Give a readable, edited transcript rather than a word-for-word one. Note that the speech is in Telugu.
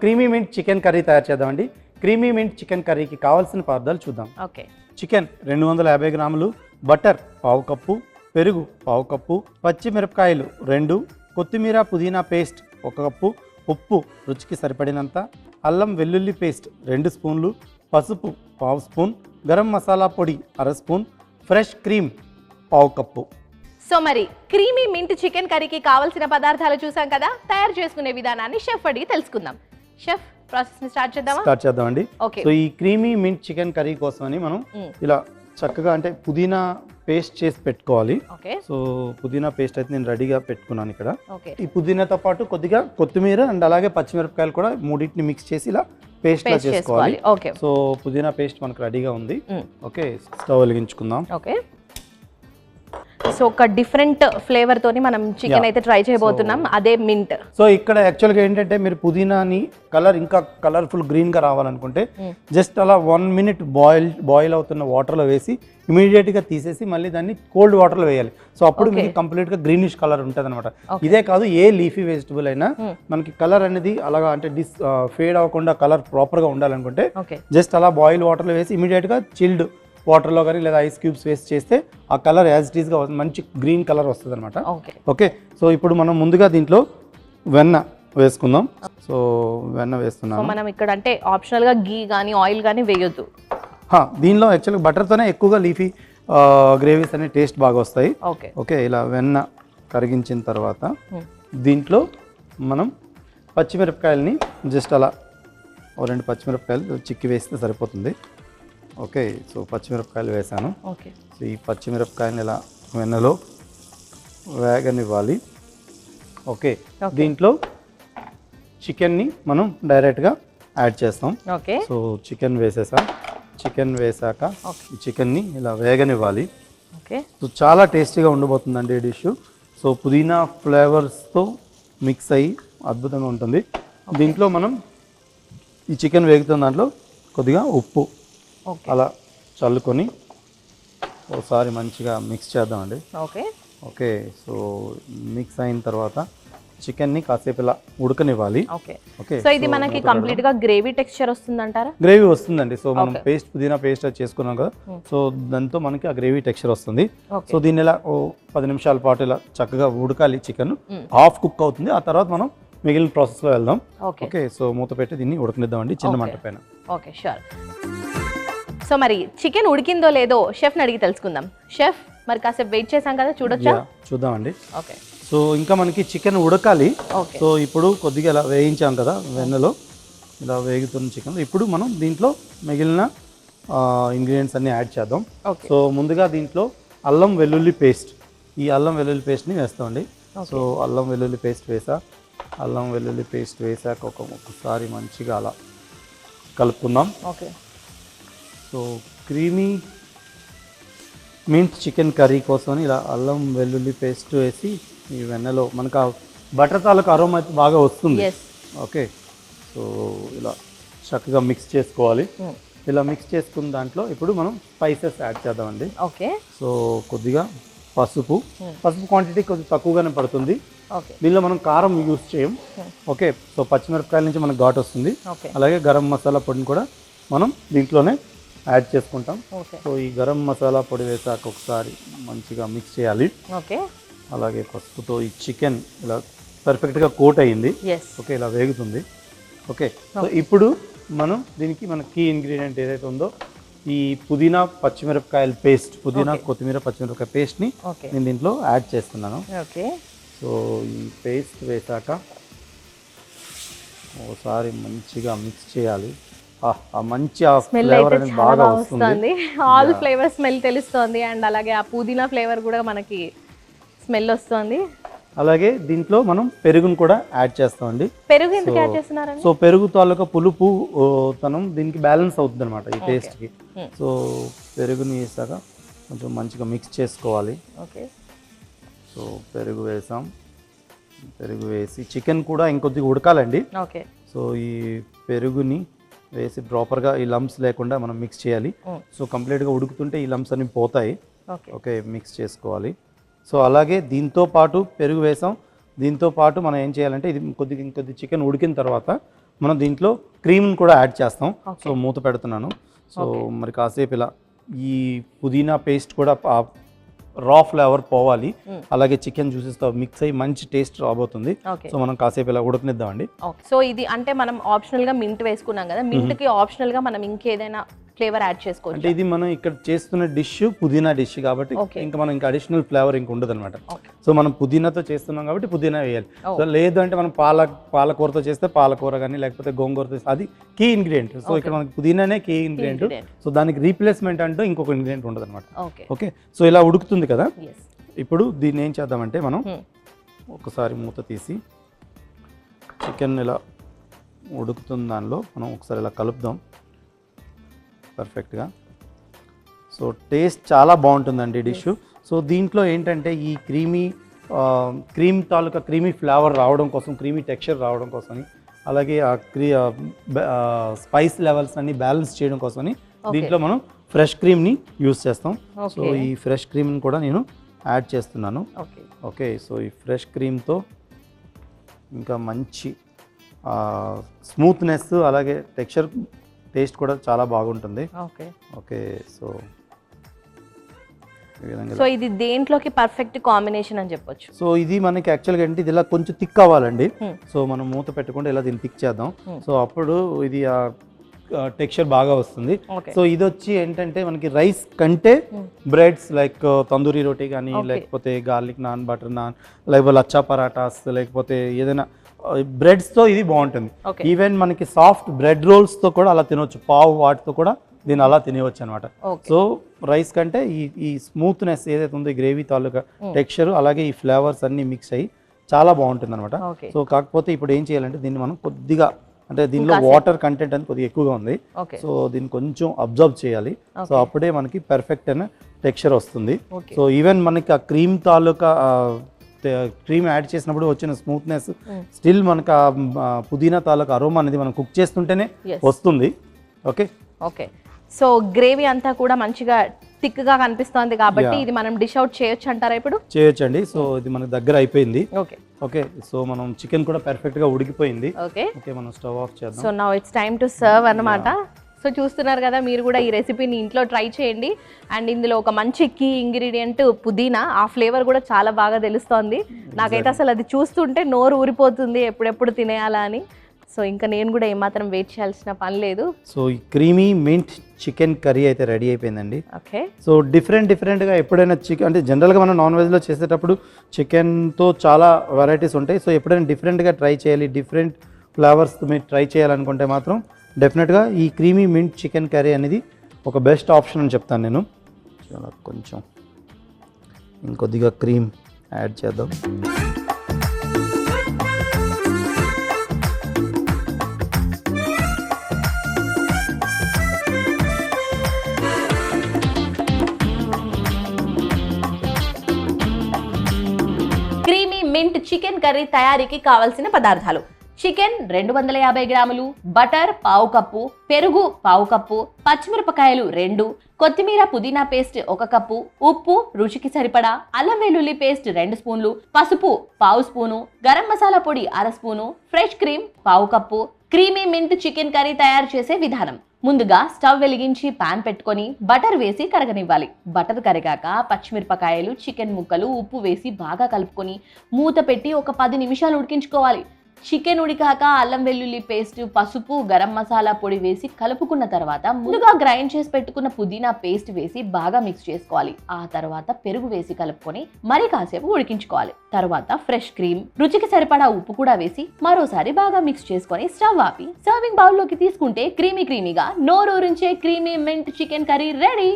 క్రీమీ మింట్ చికెన్ కర్రీ తయారు చేద్దామండి. క్రీమీ మింట్ చికెన్ కర్రీకి కావాల్సిన పదార్థాలు చూద్దాం. ఓకే. చికెన్ 250 గ్రాములు, బటర్ పావు కప్పు, పెరుగు పావు కప్పు, పచ్చిమిరపకాయలు 2, కొత్తిమీర పుదీనా పేస్ట్ 1 కప్పు, ఉప్పు రుచికి సరిపడినంత, అల్లం వెల్లుల్లి పేస్ట్ 2 స్పూన్లు, పసుపు పావు స్పూన్, గరం మసాలా పొడి 1/2 స్పూన్, ఫ్రెష్ క్రీమ్ పావు కప్పు. సో మరి క్రీమీ మింట్ చికెన్ కర్రీకి కావాల్సిన పదార్థాలు చూసాం కదా, తయారు చేసుకునే విధానాన్ని షెఫ్ అడిగి తెలుసుకుందాం. షెఫ్, ప్రాసెస్ ని స్టార్ట్ చేద్దామండి. సో ఈ క్రీమీ మింట్ చికెన్ కర్రీ కోసమని మనం ఇలా చక్కగా అంటే పుదీనా పేస్ట్ చేసి పెట్టుకోవాలి. సో పుదీనా పేస్ట్ అయితే నేను రెడీగా పెట్టుకున్నాను ఇక్కడ. ఈ పుదీనాతో పాటు కొద్దిగా కొత్తిమీర అండ్ అలాగే పచ్చిమిరపకాయలు కూడా మూడింటిని మిక్స్ చేసి ఇలా పేస్ట్ లా చేసుకోవాలి. సో పుదీనా పేస్ట్ మనకు రెడీగా ఉంది. ఓకే, స్టవ్ వెలిగించుకుందాం. ఓకే. సో ఒక డిఫరెంట్ ఫ్లేవర్ తోని మనం చికెన్ అయితే ట్రై చేయబోతున్నాం, అదే మింట్. సో ఇక్కడ యాక్చువల్గా ఏంటంటే మీరు పుదీనాని కలర్ ఇంకా కలర్ఫుల్ గ్రీన్ గా రావాలనుకుంటే జస్ట్ అలా 1 మినిట్ బాయిల్ అవుతున్న వాటర్ లో వేసి ఇమీడియట్ గా తీసేసి మళ్ళీ దాన్ని కోల్డ్ వాటర్ లో వేయాలి. సో అప్పుడు మీకు కంప్లీట్ గా గ్రీనిష్ కలర్ ఉంటుంది అనమాట. ఇదే కాదు, ఏ లీఫీ వెజిటబుల్ అయినా మనకి కలర్ అనేది అలాగా అంటే ఫేడ్ అవ్వకుండా కలర్ ప్రాపర్ గా ఉండాలనుకుంటే జస్ట్ అలా బాయిల్ వాటర్ లో వేసి ఇమీడియట్ గా చిల్డ్ వాటర్లో కానీ లేదా ఐస్ క్యూబ్స్ వేస్ట్ చేస్తే ఆ కలర్ యాజ్ ఇట్ ఈస్గా మంచి గ్రీన్ కలర్ వస్తుంది అనమాట. ఓకే. సో ఇప్పుడు మనం ముందుగా దీంట్లో వెన్న వేసుకుందాం. సో వెన్న వేస్తున్నాం. మనం ఇక్కడ అంటే ఆప్షనల్గా గీ కానీ ఆయిల్ కానీ వేయొద్దు. దీనిలో యాక్చువల్గా బటర్తోనే ఎక్కువగా లీఫీ గ్రేవీస్ అనే టేస్ట్ బాగా వస్తాయి. ఓకే. ఇలా వెన్న కరిగించిన తర్వాత దీంట్లో మనం పచ్చిమిరపకాయలని జస్ట్ అలా 2 పచ్చిమిరపకాయలు చిక్కి వేస్తే సరిపోతుంది. ఓకే. సో పచ్చిమిరపకాయలు వేసాను. సో ఈ పచ్చిమిరపకాయలు ఇలా వెన్నలో వేగనివ్వాలి. ఓకే. దీంట్లో చికెన్ని మనం డైరెక్ట్గా యాడ్ చేస్తాం. సో చికెన్ వేసాక ఈ చికెన్ని ఇలా వేగనివ్వాలి. సో చాలా టేస్టీగా ఉండబోతుందండి ఈ డిష్. సో పుదీనా ఫ్లేవర్స్తో మిక్స్ అయ్యి అద్భుతంగా ఉంటుంది. దీంట్లో మనం ఈ చికెన్ వేగుతున్న దాంట్లో కొద్దిగా ఉప్పు అలా చల్లుకొని ఒకసారి మంచిగా మిక్స్ చేద్దామండి. ఓకే. సో మిక్స్ అయిన తర్వాత చికెన్ని కాసేపు ఇలా ఉడకనివ్వాలి. ఓకే. సో ఇది మనకి కంప్లీట్ గా గ్రేవీ టెక్స్చర్ వస్తుందంటారా? గ్రేవీ వస్తుందండి. సో మనం పుదీనా పేస్ట్ చేసుకున్నాం కదా, సో దాంతో మనకి ఆ గ్రేవీ టెక్స్చర్ వస్తుంది. సో దీన్ని ఇలా 10 నిమిషాల పాటు ఇలా చక్కగా ఉడకాలి. చికెన్ హాఫ్ కుక్ అవుతుంది. ఆ తర్వాత మనం మిగిలిన ప్రాసెస్లో వెళ్దాం. ఓకే. సో మూత పెట్టి దీన్ని ఉడకనిద్దామండి చిన్న మంట పైన. Okay, sure. సో మరి చికెన్ ఉడికిందో లేదో షెఫ్ని అడిగి తెలుసుకుందాం. షెఫ్, మరి కాసేపు వెయిట్ చేసాం కదా, చూద్దామండి. ఓకే. సో ఇంకా మనకి చికెన్ ఉడకాలి. సో ఇప్పుడు కొద్దిగా ఇలా వేయించాం కదా వెన్నలో, ఇలా వేగుతున్న చికెన్. ఇప్పుడు మనం దీంట్లో మిగిలిన ఇంగ్రీడియంట్స్ అన్ని యాడ్ చేద్దాం. సో ముందుగా దీంట్లో అల్లం వెల్లుల్లి పేస్ట్, ఈ అల్లం వెల్లుల్లి పేస్ట్ని వేస్తామండి. సో అల్లం వెల్లుల్లి పేస్ట్ వేసాక ఒక్కసారి మంచిగా అలా కలుపుకుందాం. Okay. So creamy mint chicken curry కోసం ఇలా అల్లం వెల్లుల్లి పేస్ట్ వేసి ఈ వెన్నలో మనకు ఆ బటర్ తాలూకు అరోమా అయితే బాగా వస్తుంది. ఓకే. సో ఇలా చక్కగా మిక్స్ చేసుకోవాలి. ఇలా మిక్స్ చేసుకున్న దాంట్లో ఇప్పుడు మనం స్పైసెస్ యాడ్ చేద్దామండి. ఓకే. సో కొద్దిగా పసుపు క్వాంటిటీ కొద్దిగా తక్కువగానే పడుతుంది. దీనిలో మనం కారం యూస్ చేయం. ఓకే. సో పచ్చిమిరపకాయల నుంచి మనకు ఘాటు వస్తుంది. అలాగే గరం మసాలా పొడిని కూడా మనం దీంట్లోనే యాడ్ చేసుకుంటాం. సో ఈ గరం మసాలా పొడి వేసాక ఒకసారి మంచిగా మిక్స్ చేయాలి. అలాగే పసుపుతో ఈ చికెన్ ఇలా పర్ఫెక్ట్గా కోట్ అయ్యింది. ఓకే, ఇలా వేగుతుంది. ఓకే. సో ఇప్పుడు మనం దీనికి మన కీ ఇంగ్రీడియంట్ ఏదైతే ఉందో ఈ పుదీనా పచ్చిమిరపకాయల పేస్ట్, కొత్తిమీర పచ్చిమిరపకాయ పేస్ట్ని నేను దీంట్లో యాడ్ చేస్తున్నాను. సో ఈ పేస్ట్ వేసాక ఒకసారి మంచిగా మిక్స్ చేయాలి. మంచి ఫ్లేవర్ అనేది బాగా వస్తుంది. ఆల్ ఫ్లేవర్ స్మెల్ తెలుస్తుంది అండ్ అలాగే ఆ పుదీనా ఫ్లేవర్ కూడా మనకి స్మెల్ వస్తుంది. అలాగే దీంట్లో మనం పెరుగును కూడా యాడ్ చేస్తామండి. పెరుగు ఎందుకు యాడ్ చేస్తున్నారండి? సో పెరుగు తాలూకా పులుపు తనం దీనికి బ్యాలెన్స్ అవుతుంది అనమాట ఈ టేస్ట్కి. సో పెరుగుని వేసాక కొంచెం మంచిగా మిక్స్ చేసుకోవాలి. ఓకే. సో పెరుగు వేసి చికెన్ కూడా ఇంకొద్దిగా ఉడకాలండి. ఓకే. సో ఈ పెరుగుని వేసి ప్రాపర్గా ఈ లంప్స్ లేకుండా మనం మిక్స్ చేయాలి. సో కంప్లీట్గా ఉడుకుతుంటే ఈ లంప్స్ అన్ని పోతాయి. ఓకే, మిక్స్ చేసుకోవాలి. సో అలాగే దీంతో పాటు పెరుగు వేసాం, దీంతో పాటు మనం ఏం చేయాలంటే ఇది ఇంకొద్ది చికెన్ ఉడికిన తర్వాత మనం దీంట్లో క్రీమ్ కూడా యాడ్ చేస్తాం. సో మూత పెడుతున్నాను. సో మరి కాసేపు ఇలా ఈ పుదీనా పేస్ట్ కూడా రా ఫ్లేవర్ పోవాలి, అలాగే చికెన్ జ్యూసెస్తో మిక్స్ అయ్యి మంచి టేస్ట్ రాబోతుంది. సో మనం కాసేపు ఇలా ఉడకనిద్దామండి. సో ఇది అంటే మనం ఆప్షనల్గా మింట్ వేసుకున్నాం కదా, మింట్కి ఆప్షనల్గా మనం ఇంకేదైనా ఫ్లేవర్ యాడ్ చేసుకోవచ్చు. అంటే ఇది మనం ఇక్కడ చేస్తున్న డిష్ పుదీనా డిష్ కాబట్టి ఇంకా మనం ఇంకా అడిషనల్ ఫ్లేవర్ ఇంకా ఉండదు అనమాట. సో మనం పుదీనాతో చేస్తున్నాం కాబట్టి పుదీనా వేయాలి. సో లేదు అంటే మనం పాలకూరతో చేస్తే పాలకూర కానీ లేకపోతే గోంగూరతో, అది కీ ఇంగ్రీడియంట్. సో ఇక్కడ మనకి పుదీనానే కీ ఇంగ్రీడియంట్. సో దానికి రీప్లేస్మెంట్ అంటూ ఇంకొక ఇంగ్రీడియంట్ ఉండదు అనమాట. ఓకే, సో ఇలా ఉడుకుతుంది కదా. ఇప్పుడు దీన్ని ఏం చేద్దామంటే మనం ఒకసారి మూత తీసి చికెన్ ఇలా ఉడుకుతున్న దానిలో మనం ఒకసారి ఇలా కలుపుదాం పర్ఫెక్ట్గా. సో టేస్ట్ చాలా బాగుంటుందండి డిష్. సో దీంట్లో ఏంటంటే ఈ క్రీమ్ తాలూకా క్రీమీ ఫ్లేవర్ రావడం కోసం, క్రీమీ టెక్స్చర్ రావడం కోసమని, అలాగే ఆ స్పైస్ లెవెల్స్ అన్ని బ్యాలెన్స్ చేయడం కోసమని దీంట్లో మనం ఫ్రెష్ క్రీమ్ని యూస్ చేస్తాం. సో ఈ ఫ్రెష్ క్రీమ్ని కూడా నేను యాడ్ చేస్తున్నాను. ఓకే, సో ఈ ఫ్రెష్ క్రీమ్తో ఇంకా మంచి స్మూత్నెస్ అలాగే టెక్స్చర్ టేస్ట్ కూడా చాలా బాగుంటుంది. ఓకే, సో సో ఇది దేంట్లోకి పర్ఫెక్ట్ కాంబినేషన్ అని చెప్పొచ్చు. సో ఇది మనకి యాక్చువల్గా ఏంటి, ఇది ఇలా కొంచెం థిక్ అవ్వాలండి. సో మనం మూత పెట్టుకుంటే ఇలా దీన్ని థిక్ చేద్దాం. సో అప్పుడు ఇది టెక్స్చర్ బాగా వస్తుంది. సో ఇది వచ్చి ఏంటంటే మనకి రైస్ కంటే బ్రెడ్స్ లైక్ తందూరి రోటీ కానీ లేకపోతే గార్లిక్ నాన్, బటర్ నాన్, లేకపోతే లచ్చా పరాటాస్, లేకపోతే ఏదైనా బ్రెడ్స్తో ఇది బాగుంటుంది. ఈవెన్ మనకి సాఫ్ట్ బ్రెడ్ రోల్స్తో కూడా అలా తినవచ్చు, పావు వాటితో కూడా దీన్ని అలా తినవచ్చు అనమాట. సో రైస్ కంటే ఈ స్మూత్నెస్ ఏదైతే ఉందో ఈ గ్రేవీ తాలూకా టెక్స్చర్ అలాగే ఈ ఫ్లేవర్స్ అన్ని మిక్స్ అయ్యి చాలా బాగుంటుంది అనమాట. సో కాకపోతే ఇప్పుడు ఏం చేయాలంటే దీన్ని మనం కొద్దిగా, అంటే దీనిలో వాటర్ కంటెంట్ అనేది కొద్దిగా ఎక్కువగా ఉంది. సో దీన్ని కొంచెం అబ్జర్వ్ చేయాలి. సో అప్పుడే మనకి పర్ఫెక్ట్ అయిన టెక్స్చర్ వస్తుంది. సో ఈవెన్ మనకి ఆ క్రీమ్ తాలూకా క్రీమ్ యాడ్ చేసినప్పుడు వచ్చిన స్మూత్నెస్ స్టిల్ మనకు ఆ పుదీనా తాలూకా అరోమా అనేది మనం కుక్ చేస్తుంటేనే వస్తుంది. ఓకే ఓకే, సో గ్రేవీ అంతా కూడా మంచిగా థిక్ గా కనిపిస్తోంది కాబట్టి ఇది మనం డిష్ అవుట్ చేయొచ్చు అంటారా? ఇప్పుడు చేయొచ్చండి. సో ఇది మనకు దగ్గర అయిపోయింది. ఓకే, సో మనం చికెన్ కూడా పర్ఫెక్ట్ గా ఉడికిపోయింది. ఓకే, మనం స్టవ్ ఆఫ్ చేద్దాం. So now it's time to serve అన్నమాట. సో చూస్తున్నారు కదా, మీరు కూడా ఈ రెసిపీని ఇంట్లో ట్రై చేయండి. అండ్ ఇందులో ఒక మంచి కీ ఇంగ్రీడియంట్ పుదీనా, ఆ ఫ్లేవర్ కూడా చాలా బాగా తెలుస్తోంది నాకైతే. అసలు అది చూస్తుంటే నోరు ఊరిపోతుంది ఎప్పుడెప్పుడు తినేయాలా అని. సో ఇంకా నేను కూడా ఏమాత్రం వెయిట్ చేయాల్సిన పని లేదు. సో ఈ క్రీమీ మింట్ చికెన్ కర్రీ అయితే రెడీ అయిపోయిందండి. ఓకే, సో డిఫరెంట్గా ఎప్పుడైనా చికెన్, అంటే జనరల్గా మనం నాన్ వెజ్లో చేసేటప్పుడు చికెన్తో చాలా వెరైటీస్ ఉంటాయి. సో ఎప్పుడైనా డిఫరెంట్గా ట్రై చేయాలి, డిఫరెంట్ ఫ్లేవర్స్ మీరు ట్రై చేయాలనుకుంటే మాత్రం డెఫినెట్గా ఈ క్రీమీ మింట్ చికెన్ కర్రీ అనేది ఒక బెస్ట్ ఆప్షన్ అని చెప్తాను నేను. చాలా కొంచెం ఇంకొద్దిగా క్రీమ్ యాడ్ చేద్దాం. క్రీమీ మింట్ చికెన్ కర్రీ తయారీకి కావాల్సిన పదార్థాలు: చికెన్ 250 గ్రాములు, బటర్ పావు కప్పు, పెరుగు పావు కప్పు, పచ్చిమిరపకాయలు 2, కొత్తిమీర పుదీనా పేస్ట్ 1 కప్పు, ఉప్పు రుచికి సరిపడా, అల్లం వెల్లుల్లి పేస్ట్ 2 స్పూన్లు, పసుపు పావు స్పూను, గరం మసాలా పొడి 1/2 స్పూను, ఫ్రెష్ క్రీమ్ పావు cup. Creamy mint chicken curry తయారు చేసే విధానం: ముందుగా స్టవ్ వెలిగించి పాన్ పెట్టుకొని బటర్ వేసి కరగనివ్వాలి. బటర్ కరిగాక పచ్చిమిరపకాయలు, చికెన్ ముక్కలు, ఉప్పు వేసి బాగా కలుపుకొని మూత పెట్టి ఒక 10 నిమిషాలు ఉడికించుకోవాలి. చికెన్ ఉడికాక అల్లం వెల్లుల్లి పేస్ట్, పసుపు, గరం మసాలా పొడి వేసి కలుపుకున్న తర్వాత ముందుగా గ్రైండ్ చేసి పెట్టుకున్న పుదీనా పేస్ట్ వేసి బాగా మిక్స్ చేసుకోవాలి. ఆ తర్వాత పెరుగు వేసి కలుపుకొని మరి కాసేపు ఉడికించుకోవాలి. తర్వాత ఫ్రెష్ క్రీమ్, రుచికి సరిపడా ఉప్పు కూడా వేసి మరోసారి బాగా మిక్స్ చేసుకొని స్టవ్ ఆపి సర్వింగ్ బౌల్ లోకి తీసుకుంటే క్రీమీగా నోరూరించే creamy mint chicken curry ready.